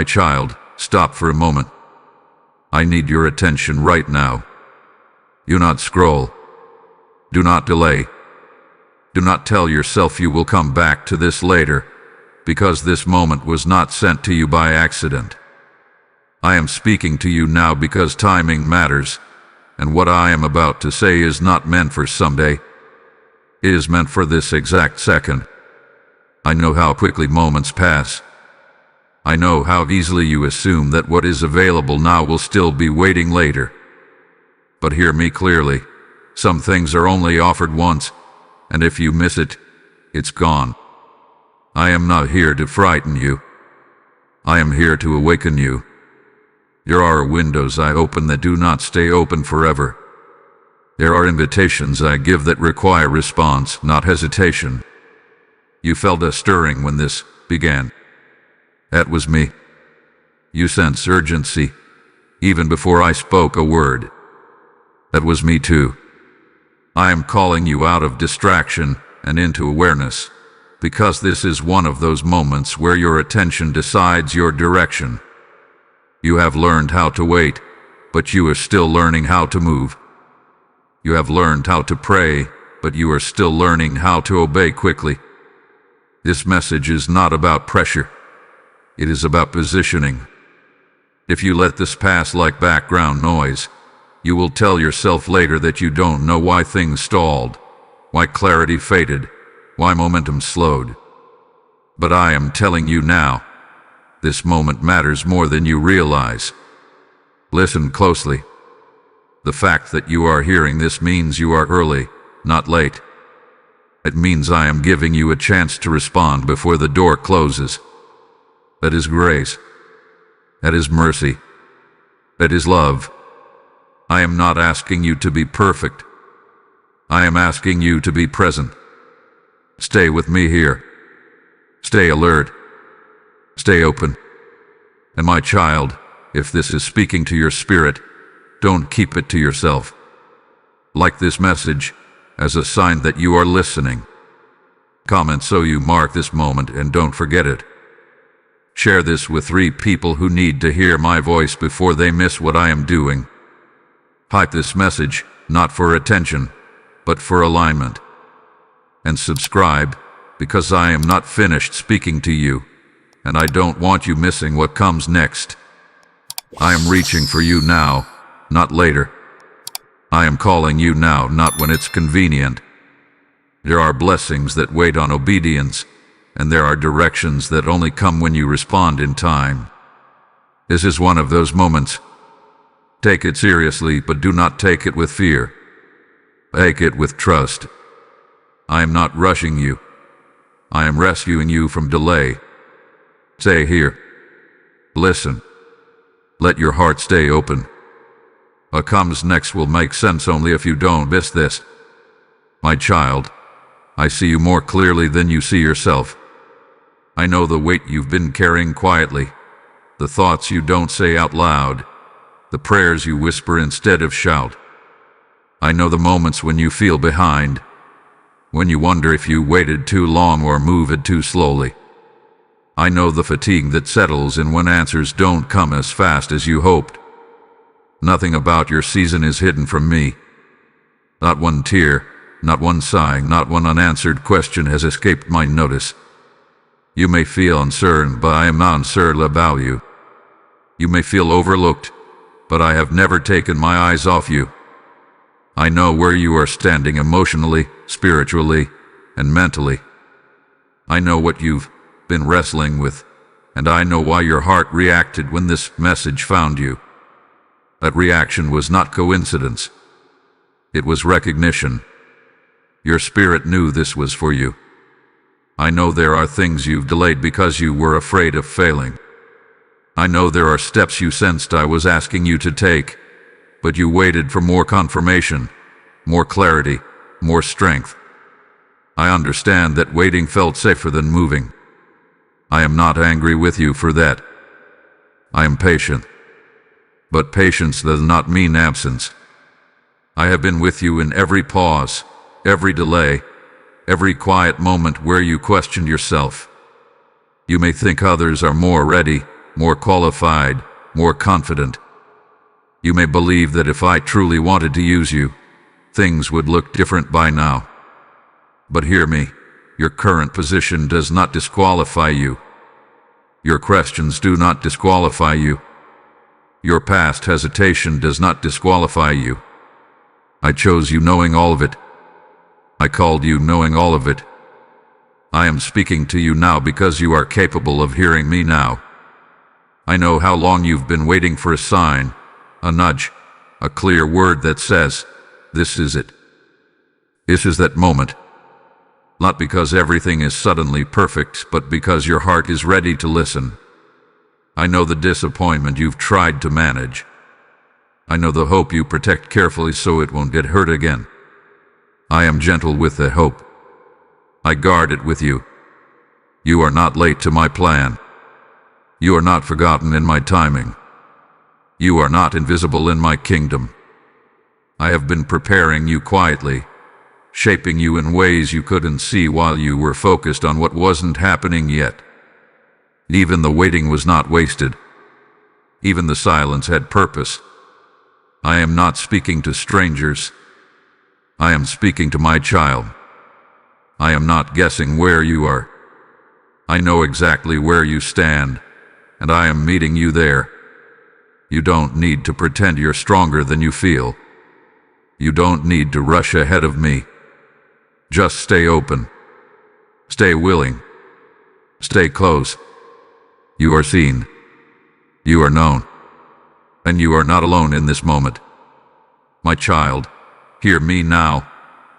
My child, stop for a moment. I need your attention right now. Do not scroll. Do not delay. Do not tell yourself you will come back to this later, because this moment was not sent to you by accident. I am speaking to you now because timing matters, and what I am about to say is not meant for someday. It is meant for this exact second. I know how quickly moments pass. I know how easily you assume that what is available now will still be waiting later. But hear me clearly. Some things are only offered once, and if you miss it, it's gone. I am not here to frighten you. I am here to awaken you. There are windows I open that do not stay open forever. There are invitations I give that require response, not hesitation. You felt a stirring when this began. That was me. You sense urgency, even before I spoke a word. That was me too. I am calling you out of distraction and into awareness, because this is one of those moments where your attention decides your direction. You have learned how to wait, but you are still learning how to move. You have learned how to pray, but you are still learning how to obey quickly. This message is not about pressure. It is about positioning. If you let this pass like background noise, you will tell yourself later that you don't know why things stalled, why clarity faded, why momentum slowed. But I am telling you now, this moment matters more than you realize. Listen closely. The fact that you are hearing this means you are early, not late. It means I am giving you a chance to respond before the door closes. That is grace. That is mercy. That is love. I am not asking you to be perfect. I am asking you to be present. Stay with me here. Stay alert. Stay open. And my child, if this is speaking to your spirit, don't keep it to yourself. Like this message as a sign that you are listening. Comment so you mark this moment and don't forget it. Share this with 3 people who need to hear my voice before they miss what I am doing. Hype this message, not for attention, but for alignment. And subscribe, because I am not finished speaking to you, and I don't want you missing what comes next. I am reaching for you now, not later. I am calling you now, not when it's convenient. There are blessings that wait on obedience, and there are directions that only come when you respond in time. This is one of those moments. Take it seriously, but do not take it with fear. Take it with trust. I am not rushing you. I am rescuing you from delay. Stay here. Listen. Let your heart stay open. What comes next will make sense only if you don't miss this. My child, I see you more clearly than you see yourself. I know the weight you've been carrying quietly, the thoughts you don't say out loud, the prayers you whisper instead of shout. I know the moments when you feel behind, when you wonder if you waited too long or moved too slowly. I know the fatigue that settles in when answers don't come as fast as you hoped. Nothing about your season is hidden from me. Not one tear, not one sigh, not one unanswered question has escaped my notice. You may feel uncertain, but I am not uncertain about you. You may feel overlooked, but I have never taken my eyes off you. I know where you are standing emotionally, spiritually, and mentally. I know what you've been wrestling with, and I know why your heart reacted when this message found you. That reaction was not coincidence. It was recognition. Your spirit knew this was for you. I know there are things you've delayed because you were afraid of failing. I know there are steps you sensed I was asking you to take, but you waited for more confirmation, more clarity, more strength. I understand that waiting felt safer than moving. I am not angry with you for that. I am patient. But patience does not mean absence. I have been with you in every pause, every delay, every quiet moment where you questioned yourself. You may think others are more ready, more qualified, more confident. You may believe that if I truly wanted to use you, things would look different by now. But hear me, your current position does not disqualify you. Your questions do not disqualify you. Your past hesitation does not disqualify you. I chose you knowing all of it. I called you knowing all of it. I am speaking to you now because you are capable of hearing me now. I know how long you've been waiting for a sign, a nudge, a clear word that says, this is it. This is that moment. Not because everything is suddenly perfect, but because your heart is ready to listen. I know the disappointment you've tried to manage. I know the hope you protect carefully so it won't get hurt again. I am gentle with the hope. I guard it with you. You are not late to my plan. You are not forgotten in my timing. You are not invisible in my kingdom. I have been preparing you quietly, shaping you in ways you couldn't see while you were focused on what wasn't happening yet. Even the waiting was not wasted. Even the silence had purpose. I am not speaking to strangers. I am speaking to my child. I am not guessing where you are. I know exactly where you stand, and I am meeting you there. You don't need to pretend you're stronger than you feel. You don't need to rush ahead of me. Just stay open. Stay willing. Stay close. You are seen. You are known. And you are not alone in this moment. My child, hear me now,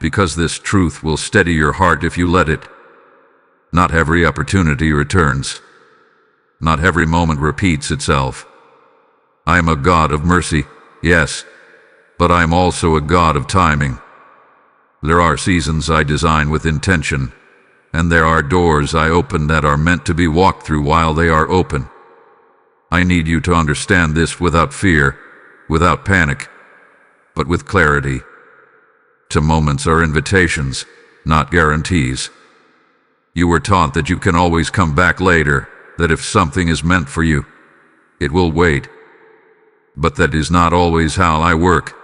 because this truth will steady your heart if you let it. Not every opportunity returns. Not every moment repeats itself. I am a God of mercy, yes, but I am also a God of timing. There are seasons I design with intention, and there are doors I open that are meant to be walked through while they are open. I need you to understand this without fear, without panic, but with clarity. To moments are invitations, not guarantees. You were taught that you can always come back later, that if something is meant for you, it will wait. But that is not always how I work.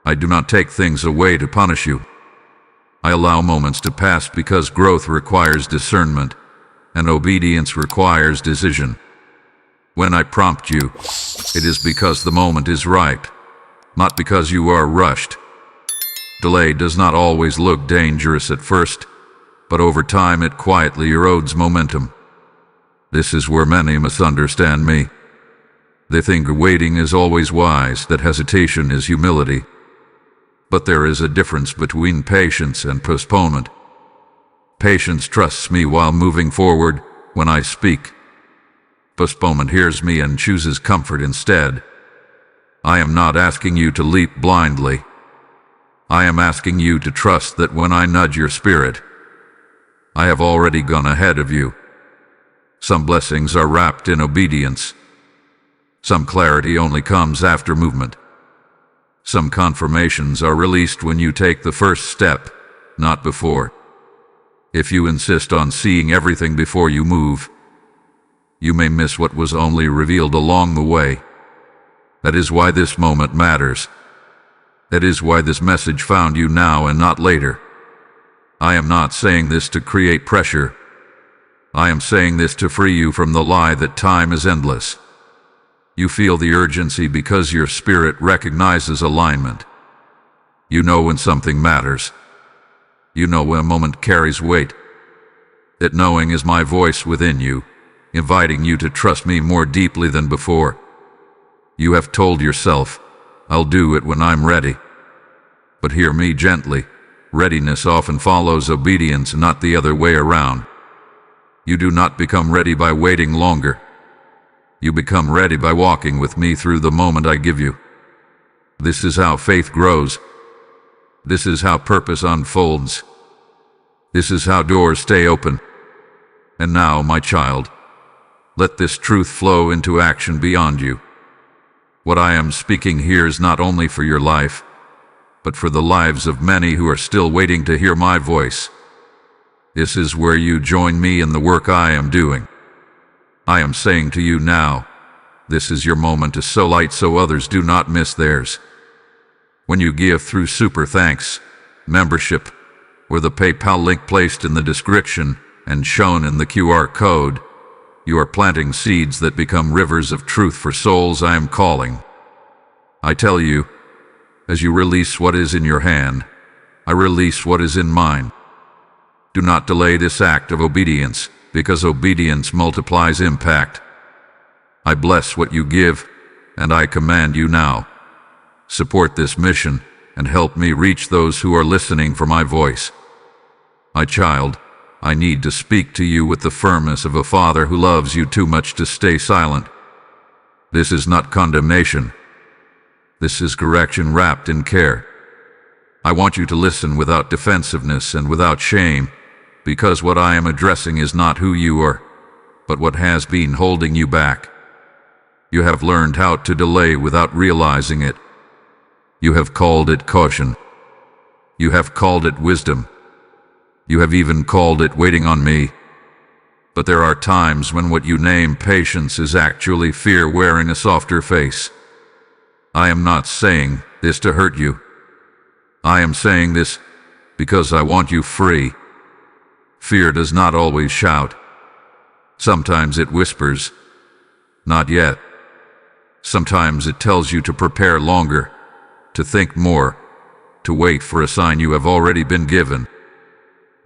I do not take things away to punish you. I allow moments to pass because growth requires discernment, and obedience requires decision. When I prompt you, it is because the moment is right, not because you are rushed. Delay does not always look dangerous at first, but over time it quietly erodes momentum. This is where many misunderstand me. They think waiting is always wise, that hesitation is humility. But there is a difference between patience and postponement. Patience trusts me while moving forward when I speak. Postponement hears me and chooses comfort instead. I am not asking you to leap blindly. I am asking you to trust that when I nudge your spirit, I have already gone ahead of you. Some blessings are wrapped in obedience. Some clarity only comes after movement. Some confirmations are released when you take the first step, not before. If you insist on seeing everything before you move, you may miss what was only revealed along the way. That is why this moment matters. That is why this message found you now and not later. I am not saying this to create pressure. I am saying this to free you from the lie that time is endless. You feel the urgency because your spirit recognizes alignment. You know when something matters. You know when a moment carries weight. That knowing is my voice within you, inviting you to trust me more deeply than before. You have told yourself, I'll do it when I'm ready. But hear me gently. Readiness often follows obedience, not the other way around. You do not become ready by waiting longer. You become ready by walking with me through the moment I give you. This is how faith grows. This is how purpose unfolds. This is how doors stay open. And now, my child, let this truth flow into action beyond you. What I am speaking here is not only for your life, but for the lives of many who are still waiting to hear my voice. This is where you join me in the work I am doing. I am saying to you now, this is your moment to sow light so others do not miss theirs. When you give through Super Thanks membership, or the PayPal link placed in the description and shown in the QR code, you are planting seeds that become rivers of truth for souls I am calling. I tell you, as you release what is in your hand, I release what is in mine. Do not delay this act of obedience, because obedience multiplies impact. I bless what you give, and I command you now. Support this mission and help me reach those who are listening for my voice. My child, I need to speak to you with the firmness of a father who loves you too much to stay silent. This is not condemnation. This is correction wrapped in care. I want you to listen without defensiveness and without shame, because what I am addressing is not who you are, but what has been holding you back. You have learned how to delay without realizing it. You have called it caution. You have called it wisdom. You have even called it waiting on me. But there are times when what you name patience is actually fear wearing a softer face. I am not saying this to hurt you. I am saying this because I want you free. Fear does not always shout. Sometimes it whispers, "Not yet." Sometimes it tells you to prepare longer, to think more, to wait for a sign you have already been given.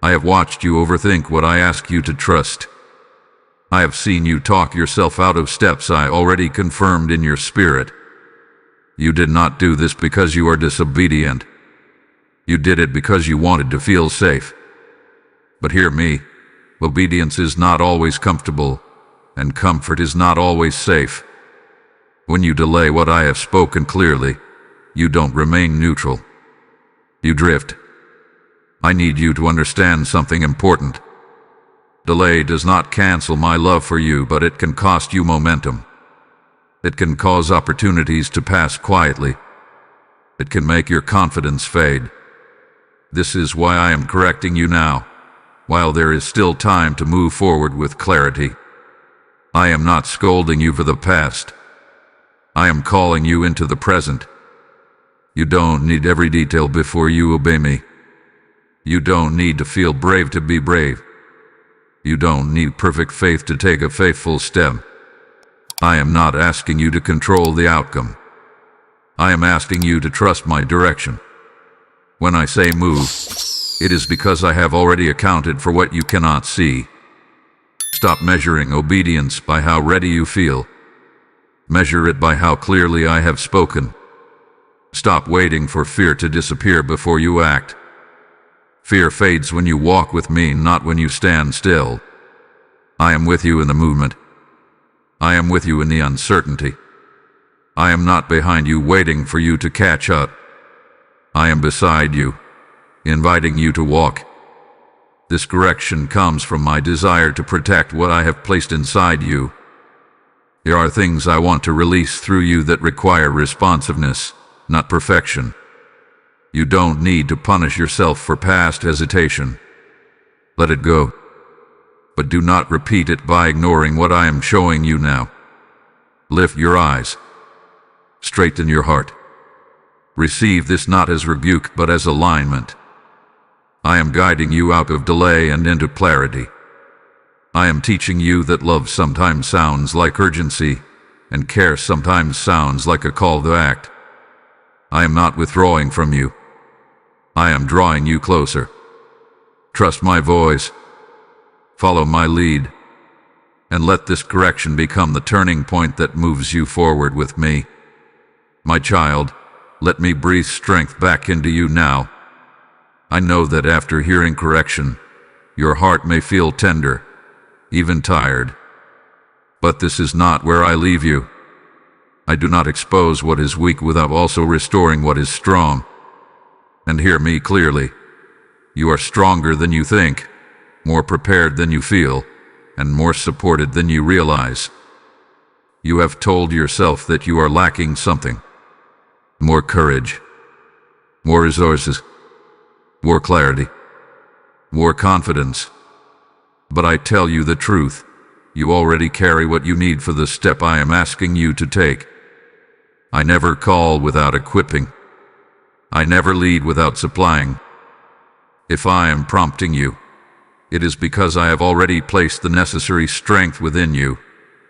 I have watched you overthink what I ask you to trust. I have seen you talk yourself out of steps I already confirmed in your spirit. You did not do this because you are disobedient. You did it because you wanted to feel safe. But hear me, obedience is not always comfortable, and comfort is not always safe. When you delay what I have spoken clearly, you don't remain neutral. You drift. I need you to understand something important. Delay does not cancel my love for you, but it can cost you momentum. It can cause opportunities to pass quietly. It can make your confidence fade. This is why I am correcting you now, while there is still time to move forward with clarity. I am not scolding you for the past. I am calling you into the present. You don't need every detail before you obey me. You don't need to feel brave to be brave. You don't need perfect faith to take a faithful step. I am not asking you to control the outcome. I am asking you to trust my direction. When I say move, it is because I have already accounted for what you cannot see. Stop measuring obedience by how ready you feel. Measure it by how clearly I have spoken. Stop waiting for fear to disappear before you act. Fear fades when you walk with me, not when you stand still. I am with you in the movement. I am with you in the uncertainty. I am not behind you waiting for you to catch up. I am beside you, inviting you to walk. This correction comes from my desire to protect what I have placed inside you. There are things I want to release through you that require responsiveness, not perfection. You don't need to punish yourself for past hesitation. Let it go. But do not repeat it by ignoring what I am showing you now. Lift your eyes. Straighten your heart. Receive this not as rebuke but as alignment. I am guiding you out of delay and into clarity. I am teaching you that love sometimes sounds like urgency, and care sometimes sounds like a call to act. I am not withdrawing from you. I am drawing you closer. Trust my voice. Follow my lead. And let this correction become the turning point that moves you forward with me. My child, let me breathe strength back into you now. I know that after hearing correction, your heart may feel tender, even tired. But this is not where I leave you. I do not expose what is weak without also restoring what is strong. And hear me clearly. You are stronger than you think, more prepared than you feel, and more supported than you realize. You have told yourself that you are lacking something. More courage, more resources, more clarity, more confidence. But I tell you the truth, You already carry what you need for the step I am asking you to take. I never call without equipping. I never lead without supplying. If I am prompting you, it is because I have already placed the necessary strength within you,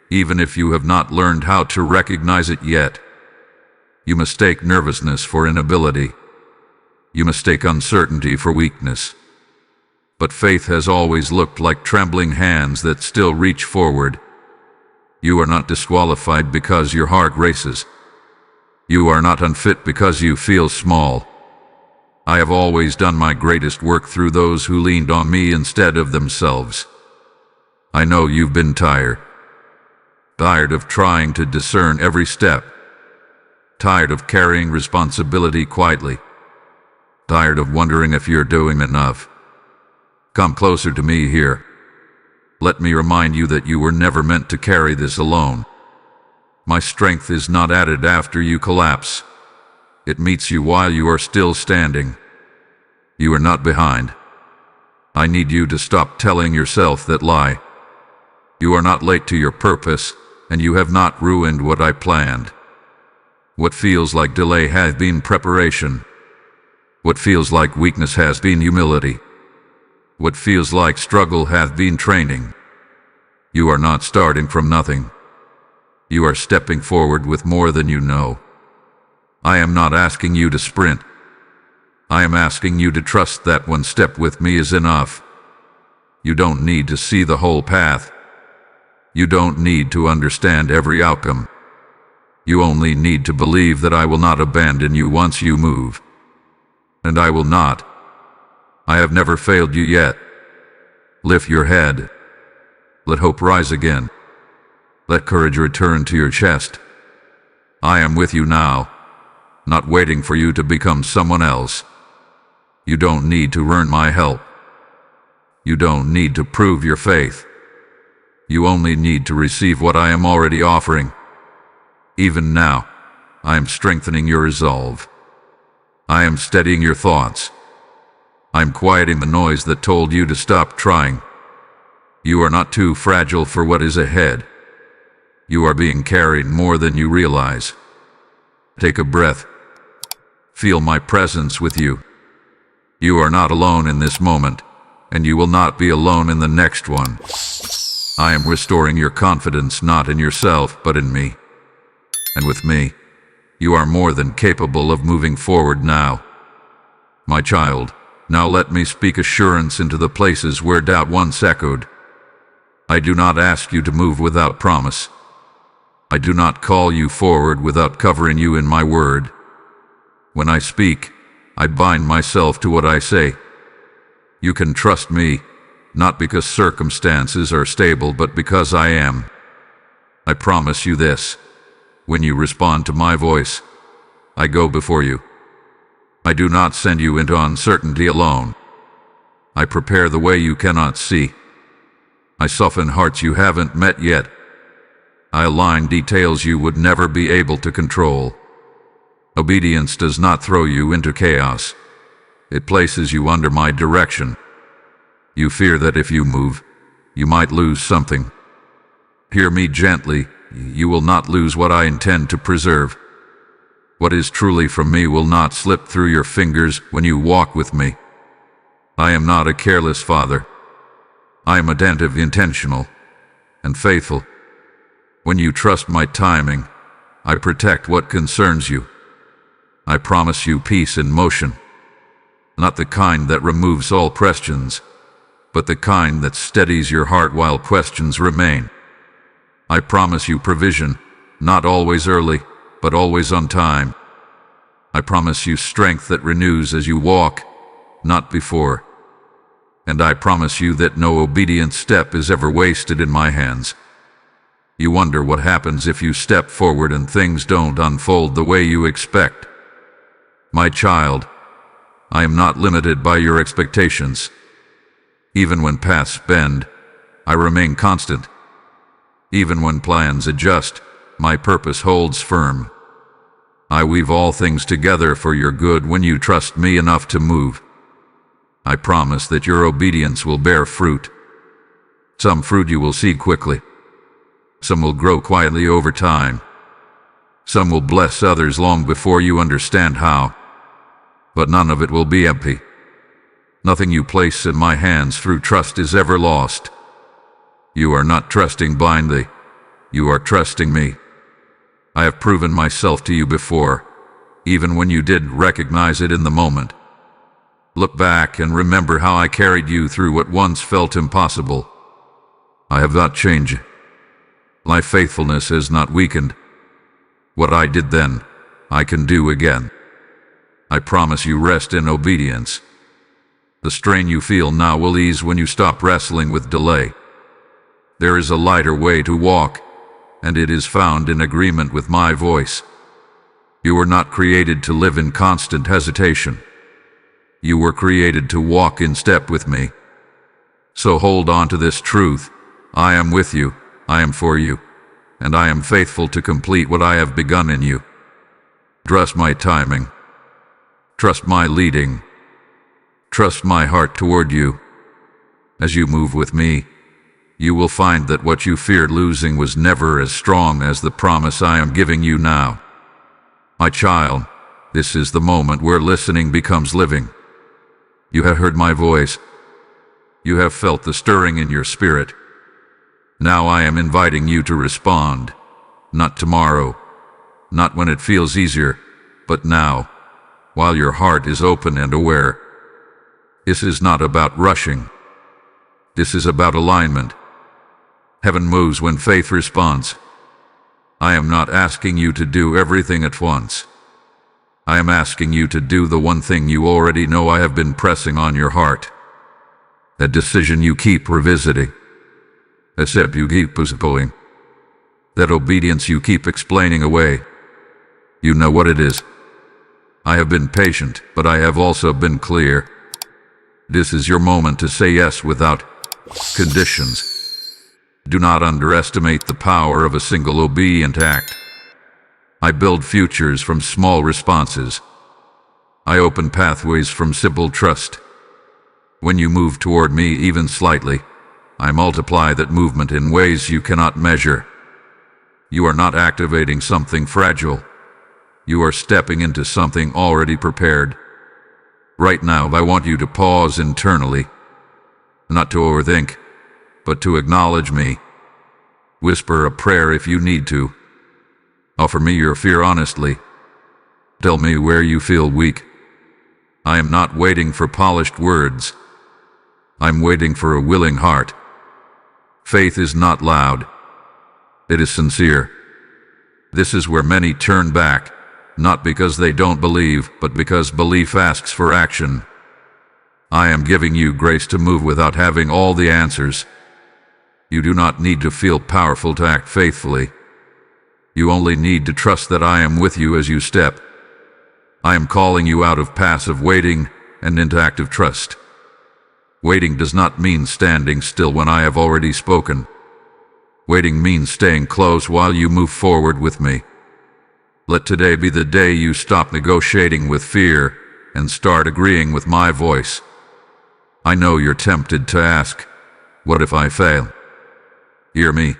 even if you have not learned how to recognize it yet. You mistake nervousness for inability. You mistake uncertainty for weakness. But faith has always looked like trembling hands that still reach forward. You are not disqualified because your heart races. You are not unfit because you feel small. I have always done my greatest work through those who leaned on me instead of themselves. I know you've been tired. Tired of trying to discern every step. Tired of carrying responsibility quietly. Tired of wondering if you're doing enough. Come closer to me here. Let me remind you that you were never meant to carry this alone. My strength is not added after you collapse. It meets you while you are still standing. You are not behind. I need you to stop telling yourself that lie. You are not late to your purpose, and you have not ruined what I planned. What feels like delay has been preparation. What feels like weakness has been humility. What feels like struggle has been training. You are not starting from nothing. You are stepping forward with more than you know. I am not asking you to sprint. I am asking you to trust that one step with me is enough. You don't need to see the whole path. You don't need to understand every outcome. You only need to believe that I will not abandon you once you move. And I will not. I have never failed you yet. Lift your head. Let hope rise again. Let courage return to your chest. I am with you now, not waiting for you to become someone else. You don't need to earn my help. You don't need to prove your faith. You only need to receive what I am already offering. Even now, I am strengthening your resolve. I am steadying your thoughts. I am quieting the noise that told you to stop trying. You are not too fragile for what is ahead. You are being carried more than you realize. Take a breath. Feel my presence with you. You are not alone in this moment, and you will not be alone in the next one. I am restoring your confidence not in yourself, but in me. And with me, you are more than capable of moving forward now. My child, now let me speak assurance into the places where doubt once echoed. I do not ask you to move without promise. I do not call you forward without covering you in my word. When I speak, I bind myself to what I say. You can trust me, not because circumstances are stable, but because I am. I promise you this. When you respond to my voice, I go before you. I do not send you into uncertainty alone. I prepare the way you cannot see. I soften hearts you haven't met yet. I align details you would never be able to control. Obedience does not throw you into chaos. It places you under my direction. You fear that if you move, you might lose something. Hear me gently. You will not lose what I intend to preserve. What is truly from me will not slip through your fingers when you walk with me. I am not a careless father. I am attentive, intentional, and faithful. When you trust my timing, I protect what concerns you. I promise you peace in motion. Not the kind that removes all questions, but the kind that steadies your heart while questions remain. I promise you provision, not always early, but always on time. I promise you strength that renews as you walk, not before. And I promise you that no obedient step is ever wasted in my hands. You wonder what happens if you step forward and things don't unfold the way you expect. My child, I am not limited by your expectations. Even when paths bend, I remain constant. Even when plans adjust, my purpose holds firm. I weave all things together for your good when you trust me enough to move. I promise that your obedience will bear fruit. Some fruit you will see quickly, Some will grow quietly over time. Some will bless others long before you understand how. But none of it will be empty. Nothing you place in my hands through trust is ever lost. You are not trusting blindly. You are trusting me. I have proven myself to you before, even when you didn't recognize it in the moment. Look back and remember how I carried you through what once felt impossible. I have not changed. My faithfulness has not weakened. What I did then, I can do again. I promise you rest in obedience. The strain you feel now will ease when you stop wrestling with delay. There is a lighter way to walk, and it is found in agreement with my voice. You were not created to live in constant hesitation. You were created to walk in step with me. So hold on to this truth. I am with you, I am for you, and I am faithful to complete what I have begun in you. Trust my timing. Trust my leading. Trust my heart toward you. As you move with me, you will find that what you feared losing was never as strong as the promise I am giving you now. My child, this is the moment where listening becomes living. You have heard my voice. You have felt the stirring in your spirit. Now I am inviting you to respond. Not tomorrow, not when it feels easier, but now, while your heart is open and aware. This is not about rushing. This is about alignment. Heaven moves when faith responds. I am not asking you to do everything at once. I am asking you to do the one thing you already know I have been pressing on your heart. That decision you keep revisiting. That step you keep postponing. That obedience you keep explaining away. You know what it is. I have been patient, but I have also been clear. This is your moment to say yes without conditions. Do not underestimate the power of a single obedient act. I build futures from small responses. I open pathways from simple trust. When you move toward me even slightly, I multiply that movement in ways you cannot measure. You are not activating something fragile. You are stepping into something already prepared. Right now, I want you to pause internally, not to overthink, but to acknowledge me. Whisper a prayer if you need to. Offer me your fear honestly. Tell me where you feel weak. I am not waiting for polished words. I'm waiting for a willing heart. Faith is not loud. It is sincere. This is where many turn back, not because they don't believe, but because belief asks for action. I am giving you grace to move without having all the answers. You do not need to feel powerful to act faithfully. You only need to trust that I am with you as you step. I am calling you out of passive waiting and into active trust. Waiting does not mean standing still when I have already spoken. Waiting means staying close while you move forward with me. Let today be the day you stop negotiating with fear and start agreeing with my voice. I know you're tempted to ask, what if I fail? Hear me.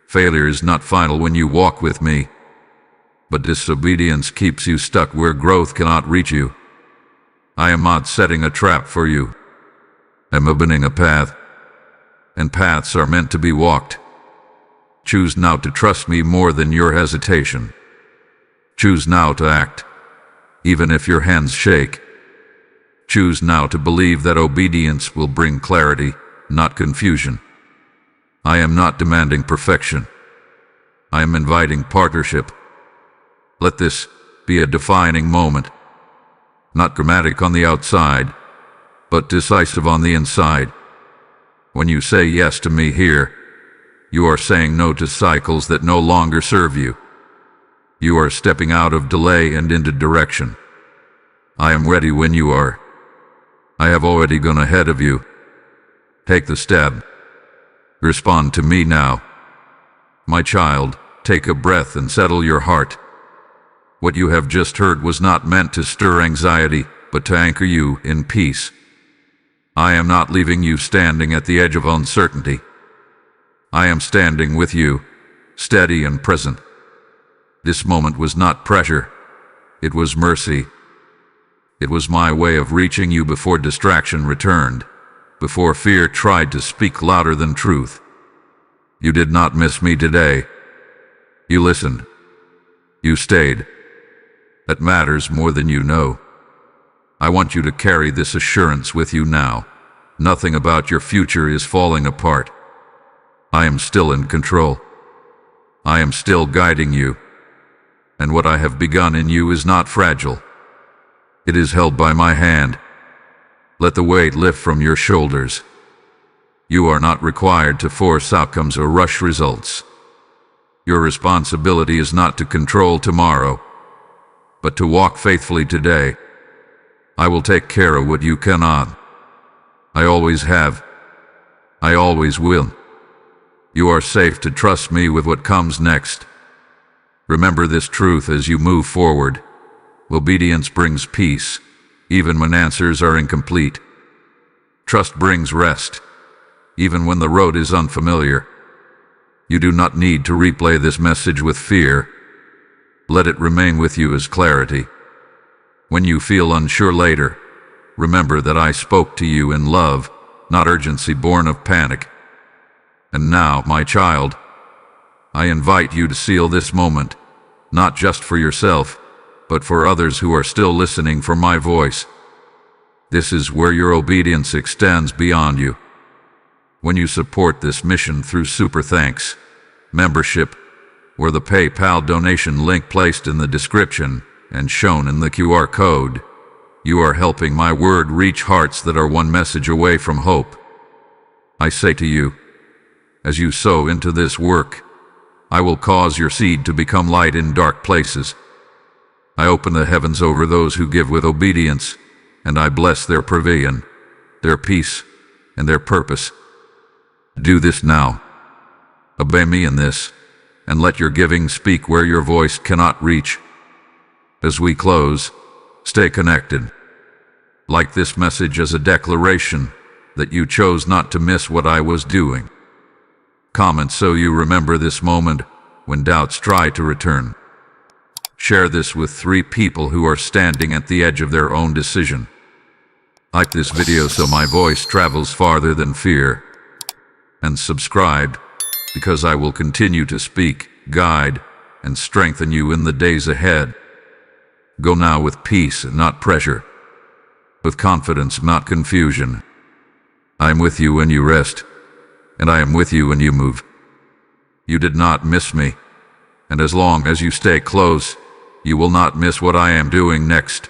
Failure is not final when you walk with me, but disobedience keeps you stuck where growth cannot reach you. I am not setting a trap for you. I'm opening a path, and paths are meant to be walked. Choose now to trust me more than your hesitation. Choose now to act, even if your hands shake. Choose now to believe that obedience will bring clarity, not confusion. I am not demanding perfection. I am inviting partnership. Let this be a defining moment, not dramatic on the outside, but decisive on the inside. When you say yes to me here, you are saying no to cycles that no longer serve you. You are stepping out of delay and into direction. I am ready when you are. I have already gone ahead of you. Take the step. Respond to me now. My child, take a breath and settle your heart. What you have just heard was not meant to stir anxiety, but to anchor you in peace. I am not leaving you standing at the edge of uncertainty. I am standing with you, steady and present. This moment was not pressure. It was mercy. It was my way of reaching you before distraction returned, before fear tried to speak louder than truth. You did not miss me today. You listened. You stayed. That matters more than you know. I want you to carry this assurance with you now. Nothing about your future is falling apart. I am still in control. I am still guiding you. And what I have begun in you is not fragile. It is held by my hand. Let the weight lift from your shoulders. You are not required to force outcomes or rush results. Your responsibility is not to control tomorrow, but to walk faithfully today. I will take care of what you cannot. I always have. I always will. You are safe to trust me with what comes next. Remember this truth as you move forward. Obedience brings peace, even when answers are incomplete. Trust brings rest, even when the road is unfamiliar. You do not need to replay this message with fear. Let it remain with you as clarity. When you feel unsure later, remember that I spoke to you in love, not urgency born of panic. And now, my child, I invite you to seal this moment, not just for yourself, but for others who are still listening for my voice. This is where your obedience extends beyond you. When you support this mission through Super Thanks, membership, or the PayPal donation link placed in the description and shown in the QR code, you are helping my word reach hearts that are one message away from hope. I say to you, as you sow into this work, I will cause your seed to become light in dark places. I open the heavens over those who give with obedience, and I bless their pavilion, their peace, and their purpose. Do this now. Obey me in this, and let your giving speak where your voice cannot reach. As we close, stay connected. Like this message as a declaration that you chose not to miss what I was doing. Comment so you remember this moment when doubts try to return. Share this with 3 people who are standing at the edge of their own decision. Like this video so my voice travels farther than fear. And subscribe, because I will continue to speak, guide, and strengthen you in the days ahead. Go now with peace and not pressure. With confidence, not confusion. I am with you when you rest, and I am with you when you move. You did not miss me, and as long as you stay close, you will not miss what I am doing next.